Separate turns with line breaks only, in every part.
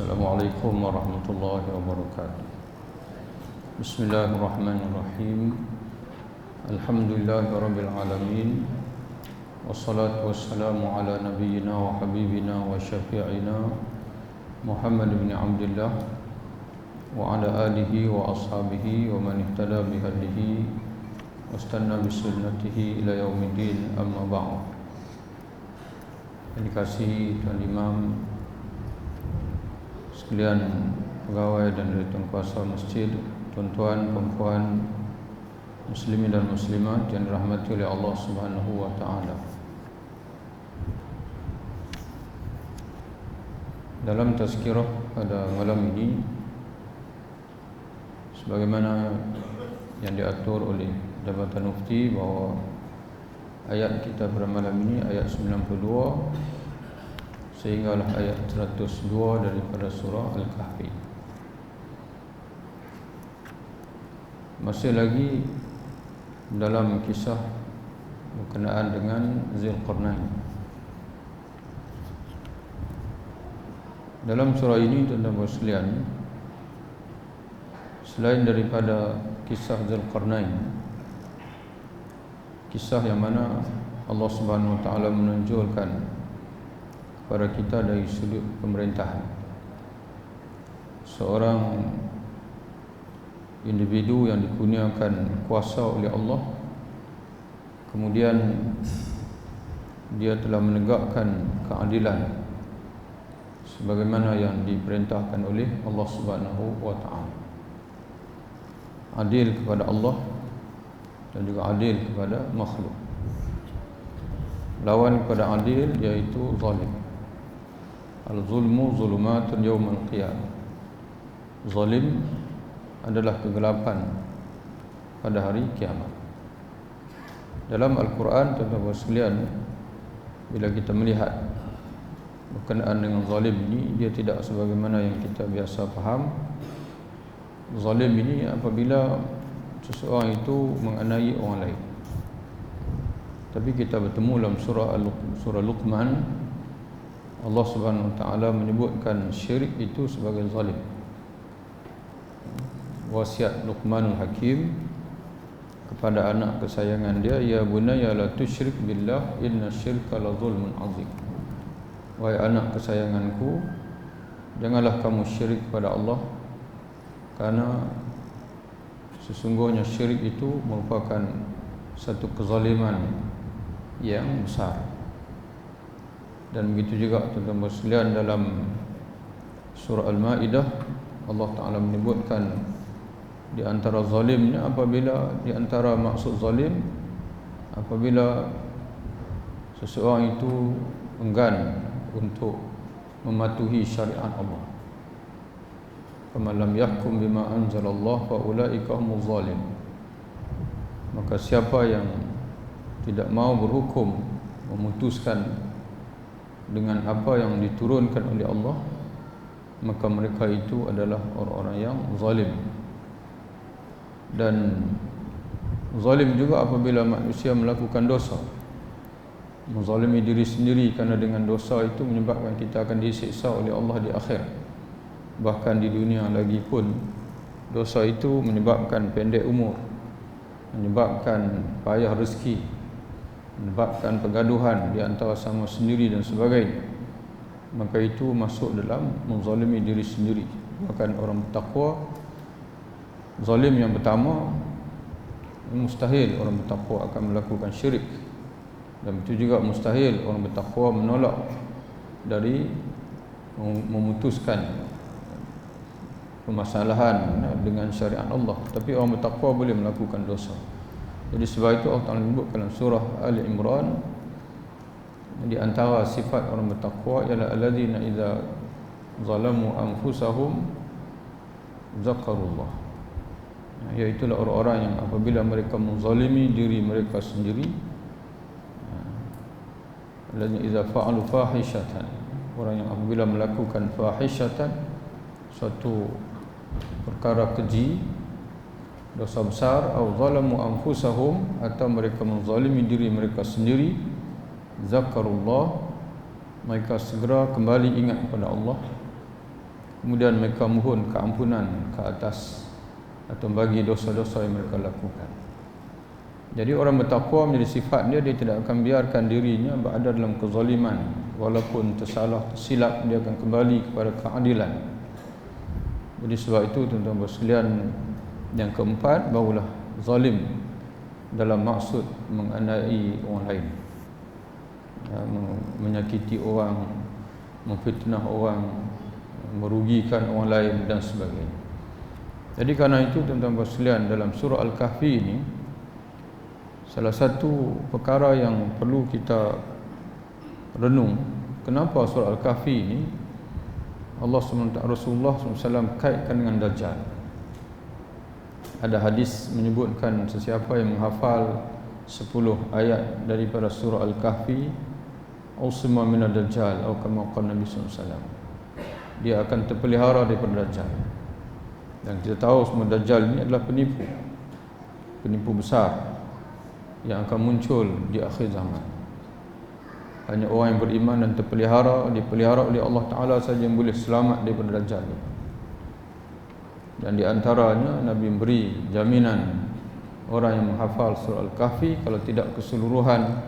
Assalamualaikum warahmatullahi wabarakatuh. Bismillahirrahmanirrahim. Alhamdulillahirabbil alamin. Wassalatu wassalamu ala nabiyyina wa habibina wa syafi'ina Muhammad bin Abdullah wa ala alihi wa ashabihi wa man ihtada bihadihi wastanna bisunnatihi ila yaumiddin, amma ba'd. Yang dikasihi Tuan Imam sekalian, pegawai dan direktur kuasa masjid, tuan-tuan, puan-puan, muslimin dan muslimat yang dirahmati oleh Allah Subhanahu wa taala. Dalam tazkirah pada malam ini, sebagaimana yang diatur oleh Jabatan Mufti, bahawa ayat kita pada malam ini ayat 92 sehinggalah ayat 102 daripada surah Al-Kahfi. Masih lagi dalam kisah berkenaan dengan Zulkarnain. Dalam surah ini, tuan-tuan sekalian, selain daripada kisah Zulkarnain, kisah yang mana Allah Subhanahu wa taala menonjolkan kepada kita dari sudut pemerintahan, seorang individu yang dikurniakan kuasa oleh Allah, kemudian dia telah menegakkan keadilan sebagaimana yang diperintahkan oleh Allah Subhanahu wa taala. Adil kepada Allah dan juga adil kepada makhluk. Lawan kepada adil iaitu zalim. Al-zulmu zulumatun yawmal qiyamah. Zalim adalah kegelapan pada hari kiamat. Dalam Al-Quran, tuan-tuan sekalian, bila kita melihat berkenaan dengan zalim ini, dia tidak sebagaimana yang kita biasa faham. Zalim ini apabila seseorang itu menganiaya orang lain. Tapi kita bertemu dalam surah Luqman, Allah Subhanahu wa taala menyebutkan syirik itu sebagai zalim. Wasiat Luqmanul Hakim kepada anak kesayangan dia, ya bunayya la tusyrik billah inna syirka la zulmun azim. Wahai anak kesayanganku, janganlah kamu syirik kepada Allah, karena sesungguhnya syirik itu merupakan satu kezaliman yang besar. Dan begitu juga, tuan-tuan sekalian, dalam surah Al-Maidah, Allah Ta'ala menyebutkan di antara zalimnya, apabila di antara maksud zalim, apabila seseorang itu enggan untuk mematuhi syariat Allah. Faman lam yahkum bima anzalallah fa ulaika humuz zalim. Maka siapa yang tidak mau berhukum, memutuskan dengan apa yang diturunkan oleh Allah, maka mereka itu adalah orang-orang yang zalim. Dan zalim juga apabila manusia melakukan dosa, menzalimi diri sendiri, kerana dengan dosa itu menyebabkan kita akan disiksa oleh Allah di akhir. Bahkan di dunia lagi pun, dosa itu menyebabkan pendek umur, menyebabkan payah rezeki, menyebabkan pergaduhan di antara sama sendiri dan sebagainya. Maka itu masuk dalam menzalimi diri sendiri. Bahkan orang bertakwa, zalim yang pertama, mustahil orang bertakwa akan melakukan syirik. Dan itu juga mustahil orang bertakwa menolak dari memutuskan permasalahan dengan syariat Allah. Tapi orang bertakwa boleh melakukan dosa. Jadi sebab itu Allah Ta'ala menyebut dalam surah Ali Imran, di antara sifat orang bertakwa ialah alladzina idza zalamu anfusahum zakarullah. Iaitulah orang-orang yang apabila mereka menzalimi diri mereka sendiri, alladzina idza fa'alu fahishatan, orang yang apabila melakukan fahishatan, suatu perkara keji, dosa besar, atau zalamu anfusahum, atau mereka menzalimi diri mereka sendiri, zakarullah, mereka segera kembali ingat kepada Allah, kemudian mereka mohon keampunan ke atas atau bagi dosa-dosa yang mereka lakukan. Jadi orang bertakwa menjadi sifat dia tidak akan biarkan dirinya berada dalam kezaliman, walaupun tersalah, tersilap, dia akan kembali kepada keadilan. Jadi sebab itu tuan-tuan sekalian, yang keempat, barulah zalim dalam maksud menganiaya orang lain, menyakiti orang, memfitnah orang, merugikan orang lain dan sebagainya. Jadi kerana itu tuan-tuan sekalian, dalam surah Al-Kahfi ini, salah satu perkara yang perlu kita renung, kenapa surah Al-Kahfi ini Allah SWT, Rasulullah SAW kaitkan dengan Dajjal. Ada hadis menyebutkan sesiapa yang menghafal 10 ayat daripada surah Al-Kahfi, usma minad Dajjal, atau kama qala Nabi SAW, dia akan terpelihara daripada Dajjal. Dan kita tahu semua Dajjal ini adalah penipu besar yang akan muncul di akhir zaman. Hanya orang yang beriman dan dipelihara oleh Allah Ta'ala saja yang boleh selamat daripada Dajjal. Dan di antaranya Nabi beri jaminan orang yang menghafal surah Al-Kahfi, kalau tidak keseluruhan,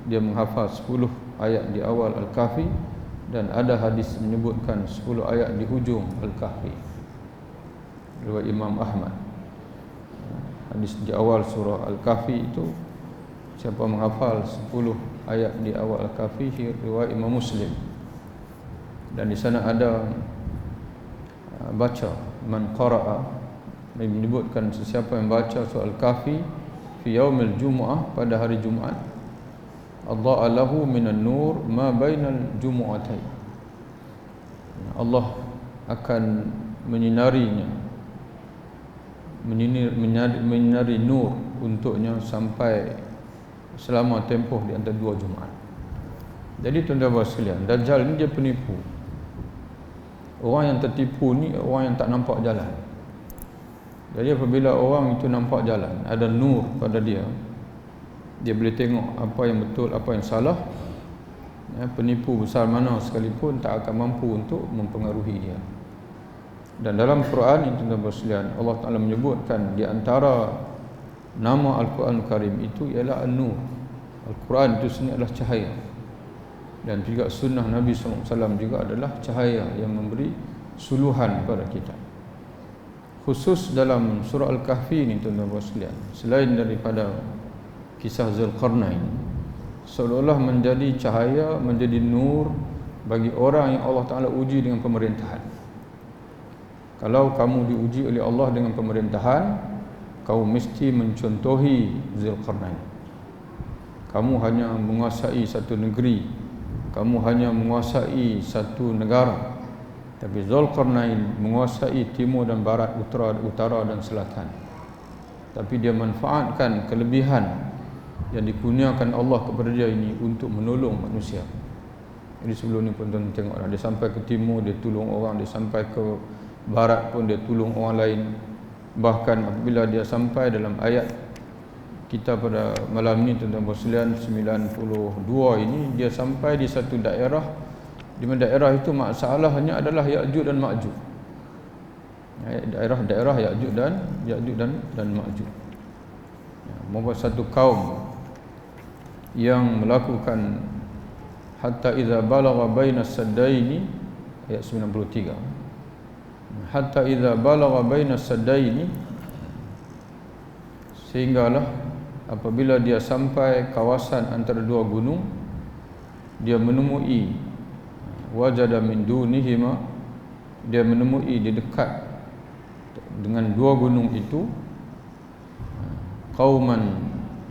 dia menghafal 10 ayat di awal Al-Kahfi, dan ada hadis menyebutkan 10 ayat di hujung Al-Kahfi, riwayat Imam Ahmad. Hadis di awal surah Al-Kahfi itu, siapa menghafal 10 ayat di awal Al-Kahfi, riwayat Imam Muslim. Dan di sana ada baca, man qara'a, menyebutkan sesiapa yang baca surah Al-Kahfi fi yaumil jumu'ah, pada hari Jumaat, adha'a lahu minan nur ma bainal jumu'atain, Allah akan menyinari nur untuknya sampai selama tempoh di antara 2 Jumaat. Jadi tuan-tuan sekalian, Dajjal ni dia penipu. Orang yang tertipu ni orang yang tak nampak jalan. Jadi apabila orang itu nampak jalan, ada nur pada dia, dia boleh tengok apa yang betul, apa yang salah. Penipu besar mana sekalipun tak akan mampu untuk mempengaruhi dia. Dan dalam Quran itu tuan-tuan sekalian, Allah Ta'ala menyebutkan di antara nama Al-Quran Karim itu ialah An-Nur. Al-Quran itu sebenarnya adalah cahaya, dan juga sunnah Nabi SAW juga adalah cahaya yang memberi suluhan kepada kita. Khusus dalam surah Al-Kahfi ini tuan-tuan sekalian, selain daripada kisah Zulkarnain, seolah-olah menjadi cahaya, menjadi nur bagi orang yang Allah Ta'ala uji dengan pemerintahan. Kalau kamu diuji oleh Allah dengan pemerintahan, kamu mesti mencontohi Zulkarnain. Kamu hanya menguasai satu negeri, kamu hanya menguasai satu negara, tapi Zulkarnain menguasai timur dan barat, utara dan selatan. Tapi dia manfaatkan kelebihan yang dikurniakan Allah kepada dia ini untuk menolong manusia. Jadi sebelum ni pun tuan tengok, dia sampai ke timur, dia tolong orang, dia sampai ke barat pun dia tolong orang lain. Bahkan apabila dia sampai dalam ayat kita pada malam ni tuan-tuan sekalian 92 ini, dia sampai di satu daerah, di mana daerah itu masalahnya adalah Ya'juj dan Ma'juj. Daerah Ya'juj dan Ma'juj. Membuat satu kaum yang melakukan hatta idza balagha bainas saddaini, ayat 93. Hatta idza balagha bainas saddaini, sehinggalah apabila dia sampai kawasan antara 2 gunung, dia menemui wajada min dunihima, dia menemui di dekat dengan 2 gunung itu qauman,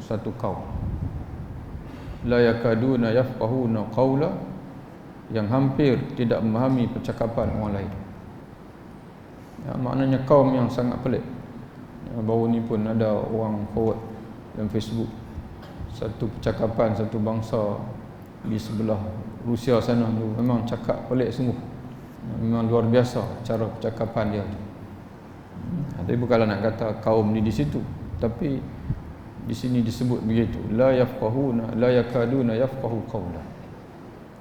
satu kaum, la yakaduna yafqahuna qawla, yang hampir tidak memahami percakapan orang lain. Maknanya kaum yang sangat pelik. Baru ni pun ada orang forward dalam Facebook satu percakapan satu bangsa di sebelah Rusia sana tu, memang cakap pelik sungguh. Memang luar biasa cara percakapan dia tu. Tapi bukanlah nak kata kaum ni di situ, tapi di sini disebut begitu, la yafqahuna la yakaduna yafqahu qawla.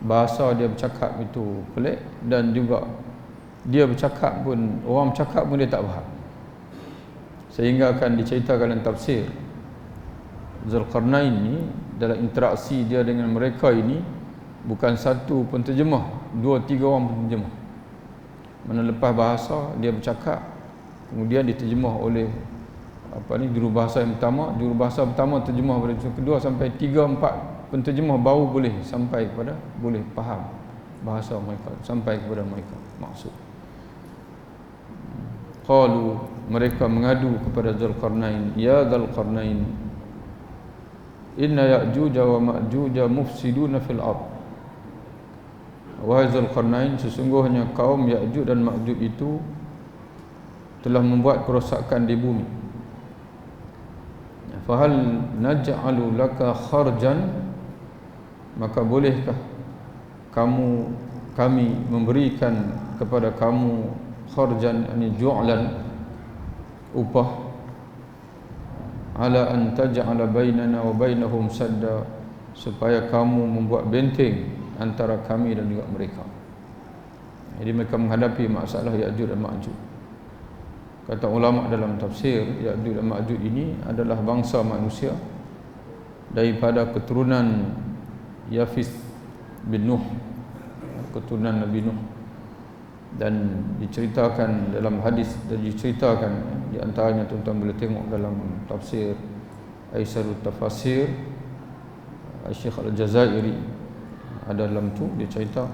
Bahasa dia bercakap itu pelik, dan juga dia bercakap pun, orang bercakap pun dia tak faham. Sehingga akan diceritakan dalam tafsir, Zulkarnain ni dalam interaksi dia dengan mereka ini bukan satu pun terjemah, 2-3 orang pun terjemah. Mana lepas bahasa dia bercakap, kemudian diterjemah oleh jurubahasa yang pertama, jurubahasa pertama terjemah pada kedua, sampai 3-4 penterjemah baru boleh sampai kepada, boleh faham bahasa mereka, sampai kepada mereka maksud. Qalu, mereka mengadu kepada Zulkarnain, ya Zulkarnain, inna Ya'juj wa Ma'juj mufsiduna fil ard. Wahai Zulkarnain, sesungguhnya kaum Ya'juj dan Ma'juj itu telah membuat kerosakan di bumi. Fahal naj'alu laka kharjan, maka bolehkah kami memberikan kepada kamu kharjan, ani ju'lan, upah, ala an taj'ala bainana wa bainahum sadda, supaya kamu membuat benteng antara kami dan juga mereka. Jadi mereka menghadapi masalah Ya'juj dan Ma'juj. Kata ulama dalam tafsir, Ya'juj dan Ma'juj ini adalah bangsa manusia daripada keturunan Yafis bin Nuh, keturunan Nabi Nuh. Dan diceritakan dalam hadis, dan diceritakan di antaranya, tuan-tuan boleh tengok dalam tafsir Aisarut Tafasir Syekh Al-Jazairi, ada dalam tu dia cerita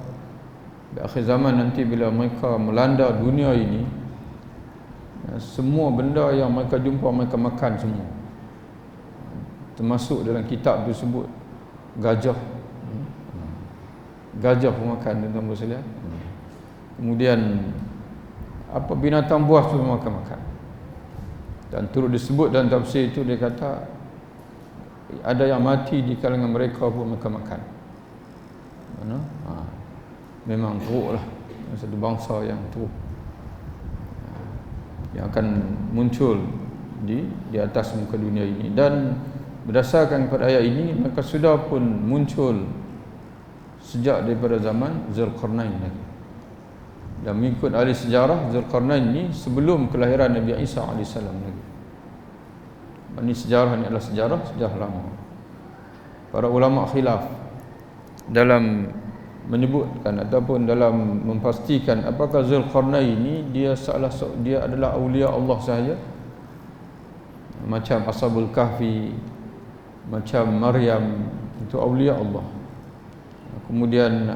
di akhir zaman nanti bila mereka melanda dunia ini, semua benda yang mereka jumpa mereka makan semua, termasuk dalam kitab tu sebut gajah pun makan, tuan-tuan boleh lihat. Kemudian apa binatang buas pun makan. Dan turut disebut dalam tafsir itu, dia kata ada yang mati di kalangan mereka pun makan. Mana? Memang teruklah, satu bangsa yang teruk, yang akan muncul di atas muka dunia ini. Dan berdasarkan kepada ayat ini, maka sudah pun muncul sejak daripada zaman Zulkarnain lagi. Dan mengikut ahli sejarah, Zulkarnain ini sebelum kelahiran Nabi Isa AS lagi. Ini sejarah ni adalah sejarah lama. Para ulama khilaf dalam menyebutkan ataupun dalam memastikan apakah Zulkarnain ini dia adalah aulia Allah sahaja, macam Ashabul Kahfi, macam Maryam, itu aulia Allah. Kemudian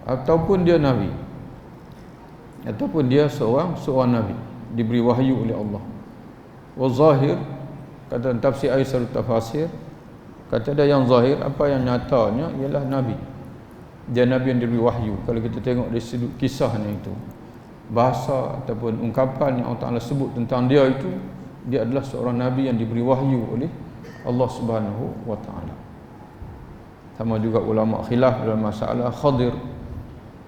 ataupun dia nabi, ataupun dia seorang nabi diberi wahyu oleh Allah. Wa zahir, kata tafsir Aisarut Tafasir, kata dia yang zahir, apa yang nyatanya ialah nabi. Dia nabi yang diberi wahyu. Kalau kita tengok dari sudut kisahnya itu, bahasa ataupun ungkapan yang Allah Ta'ala sebut tentang dia itu, dia adalah seorang nabi yang diberi wahyu oleh Allah Subhanahu wa Ta'ala. Sama juga ulama khilaf dalam masalah Khadir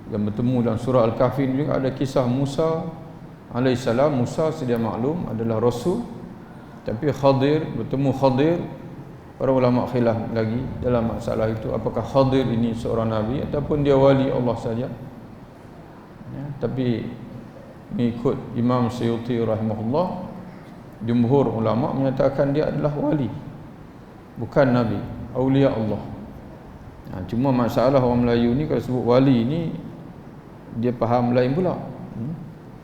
yang bertemu dalam surah Al-Kahfi juga ada kisah Musa alaihissalam. Musa sedia maklum adalah rasul, tapi Khadir, bertemu Khadir, para ulama khilaf lagi dalam masalah itu, apakah Khadir ini seorang nabi ataupun dia wali Allah saja. Ya, tapi mengikut Imam Suyuti rahimahullah, jumhur ulama menyatakan dia adalah wali, bukan nabi, aulia Allah. Cuma masalah orang Melayu ni kalau sebut wali ni dia faham lain pula.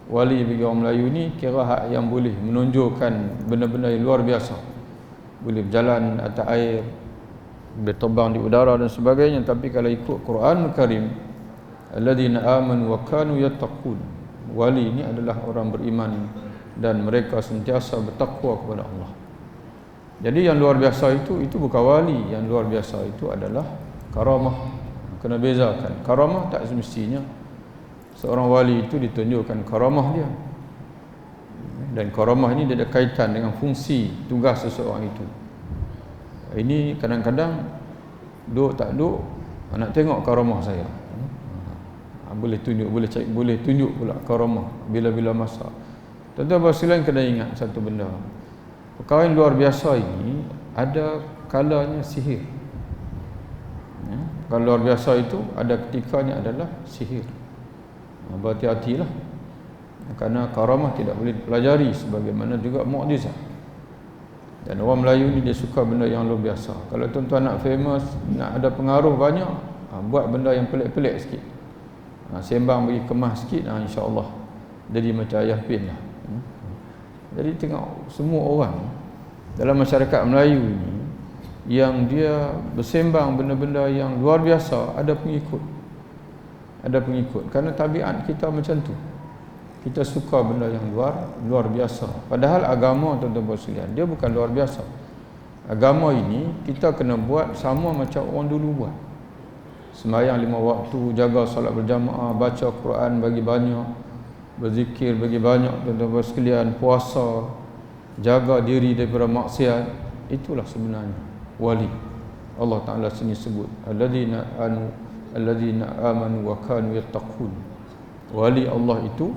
Wali bagi orang Melayu ni kira hak yang boleh menunjukkan benda-benda yang luar biasa, boleh berjalan atas air, boleh terbang di udara dan sebagainya. Tapi kalau ikut Quran Karim, alladzina amanu wa kanu yattaqun, wali ini adalah orang beriman dan mereka sentiasa bertakwa kepada Allah. Jadi yang luar biasa itu bukan wali. Yang luar biasa itu adalah karamah. Kena bezakan. Karamah tak semestinya seorang wali itu ditunjukkan karamah dia. Dan karamah ini dia ada kaitan dengan fungsi tugas seseorang itu. Ini kadang-kadang duk tak duk nak tengok karamah saya. Boleh tunjuk, boleh tunjuk pula karamah bila-bila masa. Tentu bahasa lain kena ingat satu benda. Perkara yang luar biasa ini ada kalanya sihir. Perkara luar biasa itu ada ketikanya adalah sihir. Berhati-hatilah, kerana karamah tidak boleh dipelajari, sebagaimana juga mukjizat. Dan orang Melayu ni dia suka benda yang luar biasa. Kalau tuan-tuan nak famous, nak ada pengaruh banyak, buat benda yang pelik-pelik sikit, sembang bagi kemas sikit, insya-Allah jadi macam Ayah Pin lah. Jadi tengok semua orang dalam masyarakat Melayu ni yang dia bersembang benda-benda yang luar biasa, ada pengikut. Ada pengikut kerana tabiat kita macam tu. Kita suka benda yang luar biasa. Padahal agama, tuan-tuan sekalian, dia bukan luar biasa. Agama ini kita kena buat sama macam orang dulu buat. Sembahyang 5 waktu, jaga solat berjamaah, baca Quran bagi banyak, berzikir bagi banyak, tuan-tuan sekalian, puasa, jaga diri daripada maksiat. Itulah sebenarnya wali. Allah Ta'ala sini sebut alladzina amanu wa kanu yattaqun. Wali Allah itu,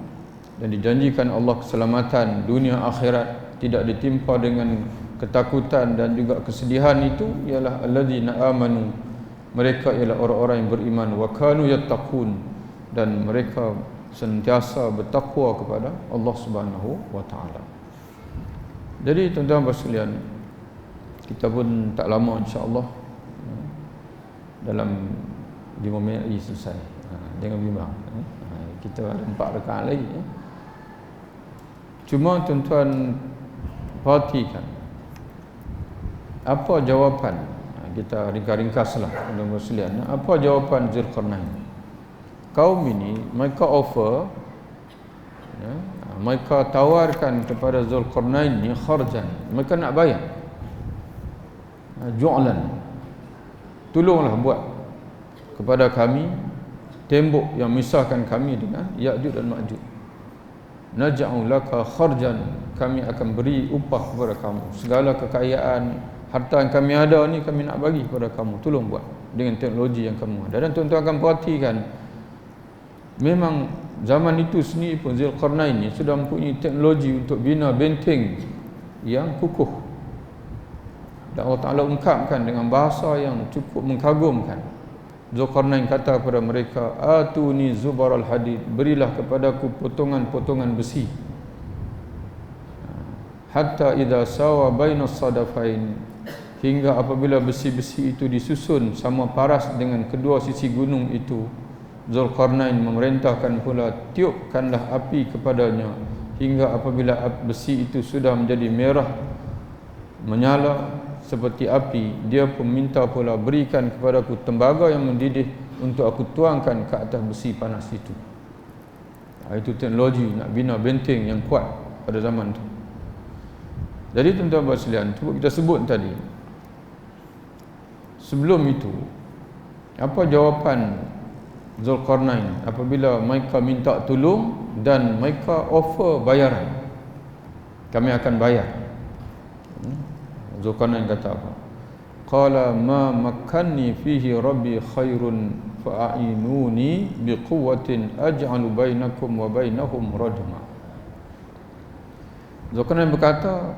dan dijanjikan Allah keselamatan dunia akhirat, tidak ditimpa dengan ketakutan dan juga kesedihan, itu ialah alladzina amanu, mereka ialah orang-orang yang beriman, wa kanu yattaqun, dan mereka sentiasa bertakwa kepada Allah Subhanahu wa taala. Jadi tuan-tuan sekalian, kita pun tak lama insya-Allah, dalam 5 minit lagi selesai. Jangan bimbang. Kita ada 4 rakaat lagi. Cuma tuan-tuan perhatikan apa jawapan, kita ringkas-ringkaslah tuan-tuan sekalian. Apa jawapan Zulkarnain? Kaum ini mereka offer, mereka tawarkan kepada Zulkarnain ni kharjan, mereka nak bayar, ju'lan, tolonglah buat kepada kami tembok yang misahkan kami dengan Ya'juj dan Ma'juj. Naj'u laka kharjan, kami akan beri upah kepada kamu. Segala kekayaan, harta yang kami ada ni kami nak bagi kepada kamu. Tolong buat dengan teknologi yang kamu ada. Dan tuan-tuan akan perhatikan, memang zaman itu sendiri pun Zulkarnain ni sudah mempunyai teknologi untuk bina benteng yang kukuh. Dan Allah Ta'ala ungkapkan dengan bahasa yang cukup mengkagumkan. Zulkarnain kata kepada mereka, atuni zubaral hadid, berilah kepadaku potongan-potongan besi, hatta idza sawa bainas sadafain, hingga apabila besi-besi itu disusun sama paras dengan kedua sisi gunung itu, Zulkarnain memerintahkan pula, tiupkanlah api kepadanya, hingga apabila besi itu sudah menjadi merah menyala seperti api, dia pun minta pula, berikan kepadaku tembaga yang mendidih untuk aku tuangkan ke atas besi panas itu. Itu teknologi nak bina benteng yang kuat pada zaman itu. Jadi tuan-tuan sekalian, kita sebut tadi, sebelum itu apa jawapan Zulkarnain apabila mereka minta tolong dan mereka offer bayaran, kami akan bayar. Zulkarnain kata apa? Qala ma makkanni fihi rabbi khairun fa'inuni biquwwatin aj'alu bainakum wa bainahum rajma. Zulkarnain berkata,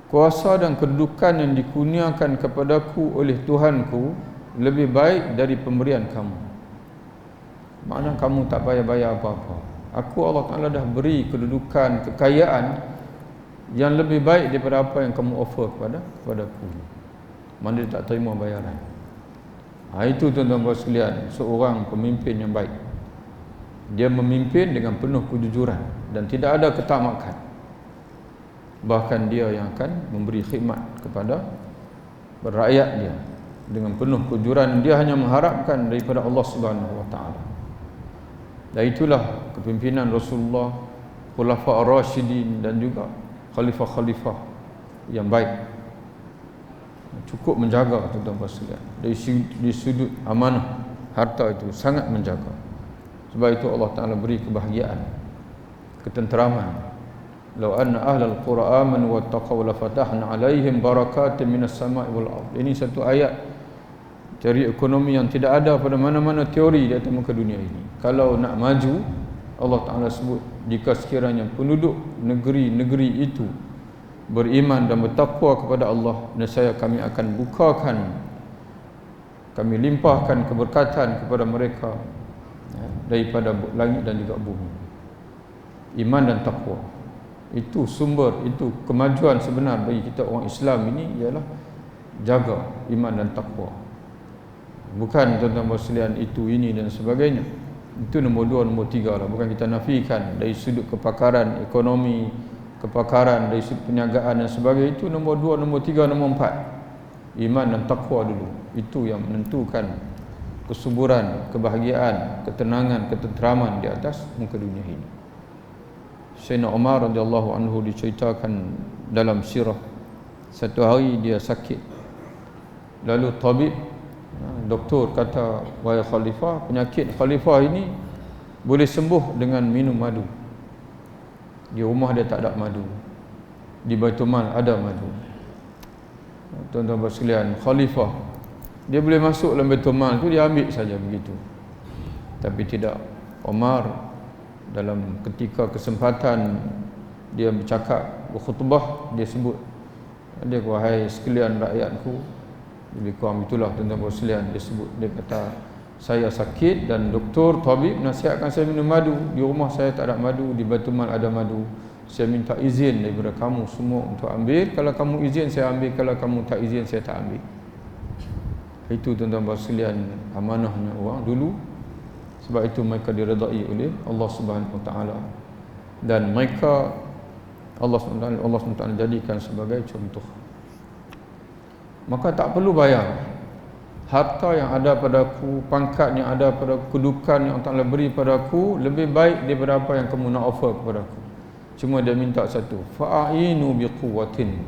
kuasa dan kedudukan yang dikurniakan kepadaku oleh Tuhanku lebih baik dari pemberian kamu. Maknanya kamu tak bayar-bayar apa-apa. Aku, Allah Ta'ala, dah beri kedudukan, kekayaan yang lebih baik daripada apa yang kamu offer kepadaku. Mana dia tak terima bayaran. Itu tuan-tuan sekalian, seorang pemimpin yang baik. Dia memimpin dengan penuh kejujuran dan tidak ada ketamakan. Bahkan dia yang akan memberi khidmat kepada rakyat dia dengan penuh kejujuran. Dia hanya mengharapkan daripada Allah Subhanahu wa taala. Dan itulah kepimpinan Rasulullah, Khulafa ar-Rasyidin dan juga khalifah-khalifah yang baik. Cukup menjaga tuan-tuan sekalian. Dari sudut amanah harta itu sangat menjaga. Sebab itu Allah Ta'ala beri kebahagiaan, ketenteraman. Law anna ahlal qura amanu wattaqaw la fatahna 'alaihim barakatin minas sama'i wal ardh. Ini satu ayat teori ekonomi yang tidak ada pada mana-mana teori di atas muka dunia ini. Kalau nak maju, Allah Ta'ala sebut, jika sekiranya penduduk negeri-negeri itu beriman dan bertakwa kepada Allah, nescaya kami akan bukakan Kami limpahkan keberkatan kepada mereka daripada langit dan juga bumi. Iman dan takwa, itu sumber, itu kemajuan sebenar bagi kita orang Islam ini ialah jaga iman dan takwa. Bukan tuan-tuan sekalian itu, ini dan sebagainya. Itu nombor 2, nombor 3 lah. Bukan kita nafikan dari sudut kepakaran ekonomi, kepakaran dari sudut perniagaan dan sebagainya. Itu nombor 2, nombor 3, nombor 4. Iman dan takwa dulu. Itu yang menentukan kesuburan, kebahagiaan, ketenangan, ketenteraman di atas muka dunia ini. Sayyidina Umar radhiyallahu anhu diceritakan dalam sirah, satu hari dia sakit. Lalu tabib, doktor kata, wahai khalifah, penyakit khalifah ini boleh sembuh dengan minum madu. Di rumah dia tak ada madu, di Baitul Mal ada madu. Tuan-tuan sekalian, khalifah dia boleh masuk dalam Baitul Mal tu, dia ambil saja begitu. Tapi tidak. Umar dalam ketika kesempatan dia bercakap, berkhutbah, dia sebut, dia, wahai sekalian rakyatku, lebih kurang itulah tuan-tuan sekalian, dia sebut, dia kata, saya sakit dan doktor tabib nasihatkan saya minum madu. Di rumah saya tak ada madu, di Baitul Mal ada madu. Saya minta izin daripada kamu semua untuk ambil. Kalau kamu izin saya ambil, kalau kamu tak izin saya tak ambil. Itu tuan-tuan sekalian amanahnya orang dulu. Sebab itu mereka diredai oleh Allah Subhanahu Wa Taala, dan mereka Allah SWT jadikan sebagai contoh. Maka tak perlu bayar. Harta yang ada padaku, pangkat yang ada padaku, kedudukan yang Allah beri padaku lebih baik daripada apa yang kamu nak offer kepadaku. Cuma dia minta satu, fa'inu biquwwatin,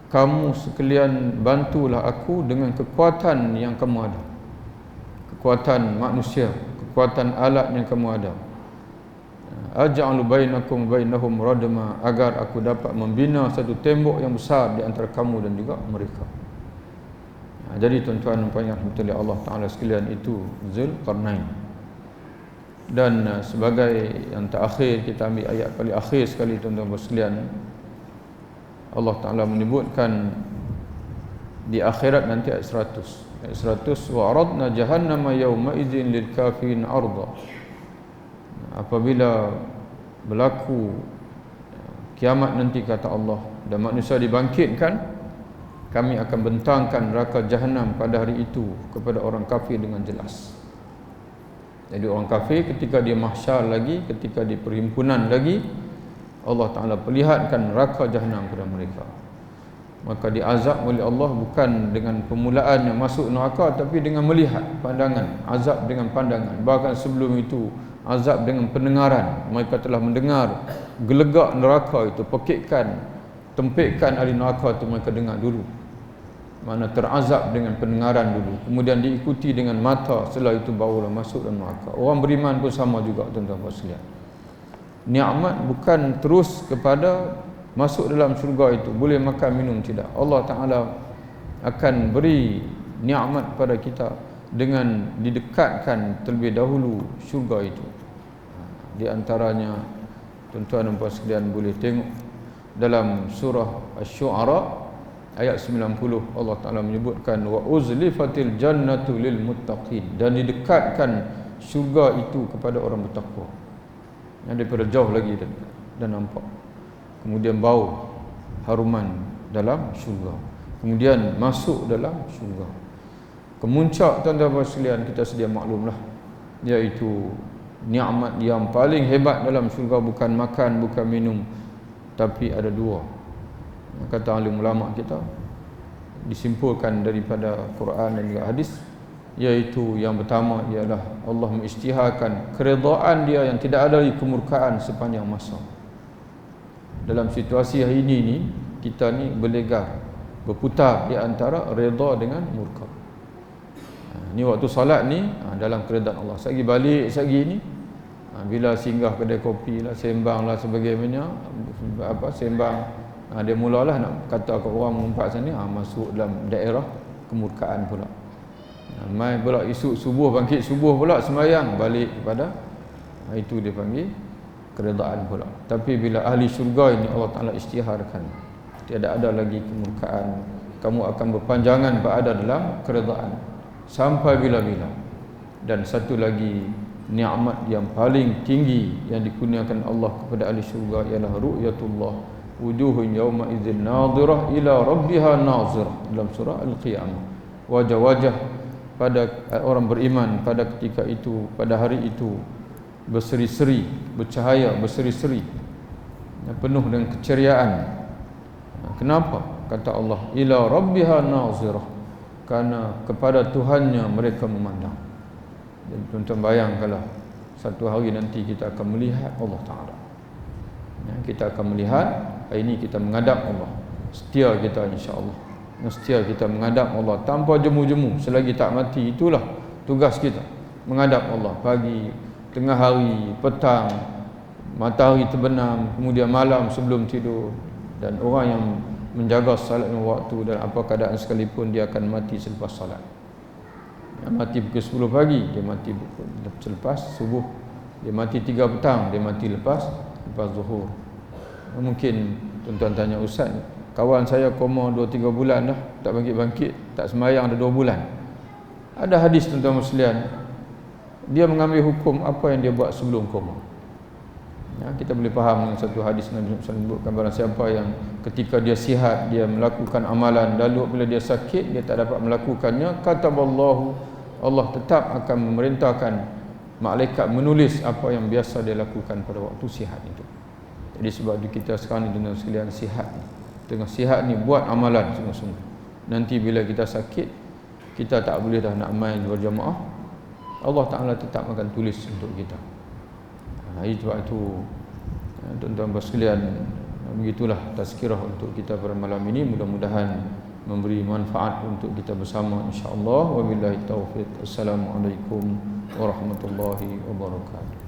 kamu sekalian bantulah aku dengan kekuatan yang kamu ada, kekuatan manusia, kekuatan alat yang kamu ada. Aj'alu bainakum bainahum radma, agar aku dapat membina satu tembok yang besar di antara kamu dan juga mereka. Jadi tuan-tuan dan puan-puan Allah Taala sekalian, itu Zulkarnain. Dan sebagai yang terakhir, kita ambil ayat paling akhir sekali tuan-tuan sekalian. Allah Taala menyebutkan di akhirat nanti ayat 100. Ayat 100, wa aradna jahannama yawma idzin lil kafirin arda. Apabila berlaku kiamat nanti, kata Allah, dan manusia dibangkitkan, kami akan bentangkan neraka jahanam pada hari itu kepada orang kafir dengan jelas. Jadi orang kafir ketika dia mahsyar lagi, ketika di perhimpunan lagi, Allah Ta'ala perlihatkan neraka jahanam kepada mereka. Maka diazab oleh Allah bukan dengan permulaan yang masuk neraka, tapi dengan melihat pandangan, azab dengan pandangan. Bahkan sebelum itu azab dengan pendengaran. Mereka telah mendengar gelegak neraka itu, pekikan, tempikan ahli neraka itu mereka dengar dulu. Mana terazab dengan pendengaran dulu, kemudian diikuti dengan mata, setelah itu barulah masuk dalam neraka. Orang beriman pun sama juga tuan-tuan sekalian. Nikmat bukan terus kepada masuk dalam syurga itu, boleh makan minum, tidak. Allah Ta'ala akan beri nikmat pada kita dengan didekatkan terlebih dahulu syurga itu. Di antaranya tuan-tuan dan puan sekalian boleh tengok dalam surah Asy-Syu'ara ayat 90, Allah Ta'ala menyebutkan wa uzlifatil jannatu lil muttaqin, dan didekatkan syurga itu kepada orang bertakwa. Yang daripada jauh lagi dan nampak. Kemudian bau haruman dalam syurga, kemudian masuk dalam syurga. Kemuncak tuan-tuan sekalian, kita sedia maklumlah, iaitu nikmat yang paling hebat dalam syurga bukan makan, bukan minum, tapi ada dua. Kata alim ulama kita, disimpulkan daripada Quran dan juga hadis, iaitu yang pertama ialah Allah mengisytiharkan keredaan dia yang tidak ada kemurkaan sepanjang masa. Dalam situasi hari ini ni, kita ni berlegar, berputar di antara redha dengan murka. Ni waktu solat ni, dalam keredaan Allah. Sagi balik, sagi ni, bila singgah kedai kopi lah, sembang lah sebagainya, sembang, dia mulalah nak kata ke orang mengumpat sana, masuk dalam daerah kemurkaan pula. Mai pula esok subuh, bangkit subuh pula sembahyang, balik kepada itu dia panggil keredaan pula. Tapi bila ahli syurga ini Allah Ta'ala isytiharkan, tiada ada lagi kemurkaan, kamu akan berpanjangan berada dalam keredaan. sampai bila-bila. Dan satu lagi nikmat yang paling tinggi yang dikurniakan Allah kepada ahli syurga ialah ru'yatullah, wujuhun yawma idzin nadhirah ila rabbiha nazirah, dalam surah Al-Qiyamah. Wajah-wajah pada orang beriman pada ketika itu, pada hari itu berseri-seri, bercahaya, berseri-seri, penuh dengan keceriaan. Kenapa? Kata Allah, ila rabbiha nazirah, karena kepada Tuhannya mereka memandang. Jadi tuan-tuan bayangkanlah, satu hari nanti kita akan melihat Allah Ta'ala. Kita akan melihat, hari ini kita menghadap Allah. Setia kita, insya-Allah. Setia kita menghadap Allah tanpa jemu-jemu selagi tak mati. Itulah tugas kita, menghadap Allah pagi, tengah hari, petang, matahari terbenam, kemudian malam sebelum tidur. Dan orang yang menjaga salat dengan waktu dan apa keadaan sekalipun, dia akan mati selepas salat. Dia mati pukul 10 pagi, dia mati selepas subuh. Dia mati 3 petang, dia mati lepas zuhur. Mungkin tuan-tuan tanya, ustaz, kawan saya koma 2-3 bulan dah, tak bangkit-bangkit, tak sembahyang dah 2 bulan. Ada hadis tuan-tuan sekalian, dia mengambil hukum apa yang dia buat sebelum koma. Kita boleh faham dengan satu hadis Nabi SAW sebutkan, barang siapa yang ketika dia sihat dia melakukan amalan, lalu bila dia sakit dia tak dapat melakukannya, kataballahu, Allah tetap akan memerintahkan malaikat menulis apa yang biasa dia lakukan pada waktu sihat itu. Jadi sebab itu kita sekarang ni tuan-tuan sekalian sihat, tengah sihat ni buat amalan sungguh-sungguh. Nanti bila kita sakit, kita tak boleh dah nak main berjamaah, Allah Ta'ala tetap akan tulis untuk kita. Sebab itu tuan-tuan sekalian, begitulah tazkirah untuk kita pada malam ini. Mudah-mudahan memberi manfaat untuk kita bersama, insya-Allah. Wabillahi taufiq. Assalamualaikum warahmatullahi wabarakatuh.